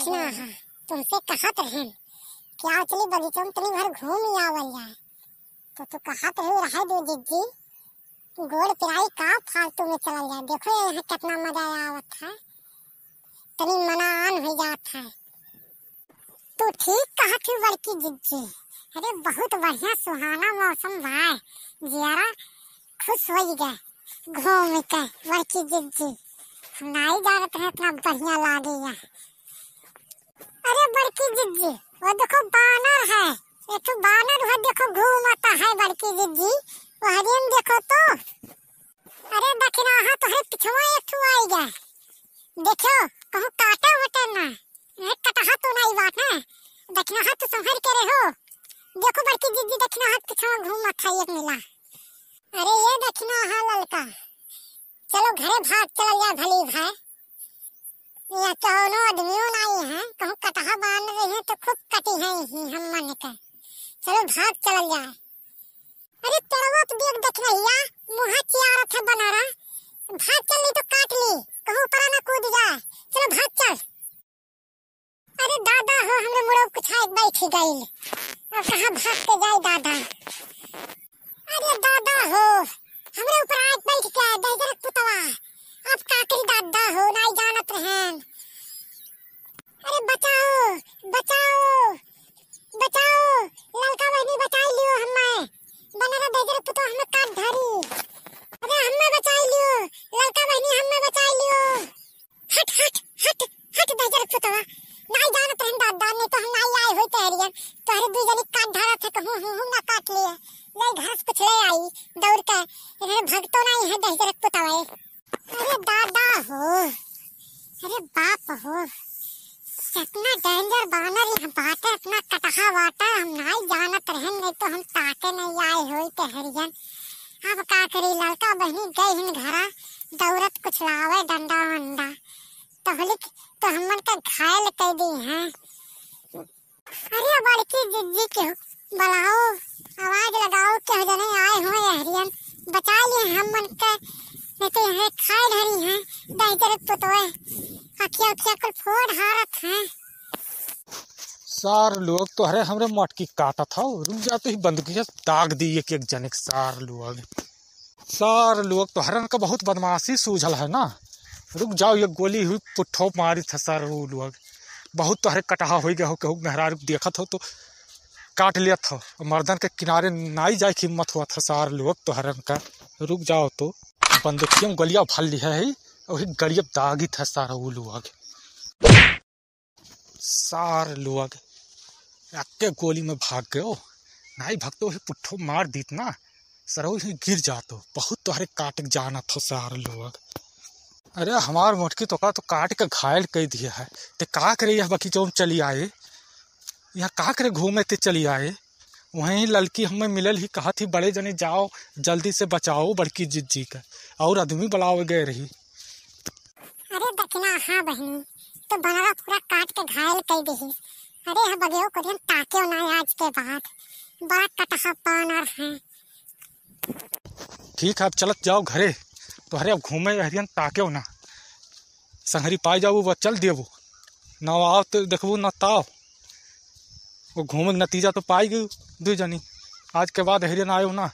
दक्षिणा हा तुमसे कहत रहें क्या चली बगीचा में तनी भर घूम ही आवल जाए तो कहत रहे दो जिज्जी गोड़ पिराई का फालतू में चल जाए। देखो यहाँ कितना मजा आवत है, तनी मना आन हो जात है। तू ठीक कहत है बड़की जिज्जी, अरे बहुत बढ़िया सुहाना मौसम भाई, जरा खुश हो गए घूम के बड़की जिज्जी। हम नहीं जानत है इतना बढ़िया लागे यहाँ। अरे बड़की जिज्जी वो देखो बानर है, एक तो बानर वो देखो घूमता है बड़की जिज्जी, वो हरियन देखो तो। अरे दक्षिणा हा तो है पिछवा एक ठो आई गया, देखो कहूँ काटा वटे ना कटहा तो नहीं बात है। दक्षिणा हा तो संभल के रहो, देखो बड़की जिज्जी दक्षिणा हा पिछवा घूमत है एक मिला। अरे ये दक्षिणा हा ललका, चलो घरे भाग चल जा भली भाई, या कौनो आदमियों नहीं है, कहूँ कटहा बांध रहे हैं तो खूब कटी है ही हम मन के, चलो भाग चल जाए। अरे तेरा तो देख देख रहिया मुँह चियारत है बना रहा, भाग चल नहीं तो काट ली, कहूँ ऊपर ना कूद जाए, चलो भाग चल। अरे दादा हो हमरे मुड़ो कुछ है बैठ गई, अब कहाँ भाग के जाए दादा। अरे दादा हो हमरे ऊपर आज बैठ गया दहजरक पुतवा, अब काकरी दादा हो नहीं जानत रहें। अरे बचाओ बचाओ बचाओ, ललका बहनी बचा लियो हमें, बनरा दहजरक पुतवा हमें काट धरी। अरे हमें बचा लियो ललका बहनी, हमें बचा लियो। हट हट हट हट दहजरक पुतवा, नहीं जानत रहें दादा, नहीं तो हम नहीं आए होई तहरियन, तोहरे दू जनी काट धरा थे कहूँ हम ना काट लिए, ले घास कुछ ले आई दौड़ के, इन्हें भगतो नहीं है दहजरक पुतवा। अरे दादा हो, अरे बाप हो, इतना डेंजर बानर यहाँ बाटे, इतना कटहा बाटा, हम नहीं जानत रहें, नहीं तो हम ताके नहीं आए होई तहरियन। अब का करी ललका बहनी गई हिन घरा दौड़त कुछ लावे डंडा वंडा, तो हमन का घायल कर दी हैं। अरे बड़की जिज्जी के बुलाओ, आवाज लगाओ के जने आए हो हरियन, बचा लिए हमन के, नहीं तो यहाँ खाए धरी हैं दहजरक पुतवे, अखिया उखिया कुल फोड़ हारत हैं। सार लोग तो हरे हमरे मटकी काटा था, रुक जाते ही बंद किया दाग दी एक एक जने सार लोग तो हरन का बहुत बदमाशी सूझल है ना। रुक जाओ ये गोली हुई पुट्ठो मारी था सार लोग, बहुत तो हरे कटहा हो गया हो, कहूँ मेहरारू देखत हो तो काट लिया था, मर्दन के किनारे नाई जाए हिम्मत हुआ था सार लोग तो हरन का। रुक जाओ तो बंदूकियों गलिया भल लिया है, वही गलिया दागी था सारा वो लोग, सार लोग अक्के गोली में भाग गयो, नहीं भगतो वही पुट्ठो मार दीत ना सरो ही गिर जातो, बहुत तो हरे काट जाना था सार लोग। अरे हमार मोटकी तो काट के घायल कर दिया है, ते का करे यह बगीचों में चली आए, यहाँ का करे घूमे ते चली आए। वहीं लड़की हमें मिलल ही कहा थी बड़े जने जाओ जल्दी से बचाओ बड़की जिज्जी का, और आदमी बुलावे गए रही। अरे दक्षिणा हाँ बहनी तो बनरा पूरा काट के घायल कर दी। अरे हाँ बगियो को दिन ताके ना आज के बाद, बड़ा कटहा बानर है। ठीक है अब चलत जाओ घरे, तो हरे अब घूमे हरियन ताके ना संहरी पाई जाओ वो चल देवो ना आओ तो देखो ना ताओ, वो घूमे नतीजा तो पाई गई दू जनी, आज के बाद हरियन आयो ना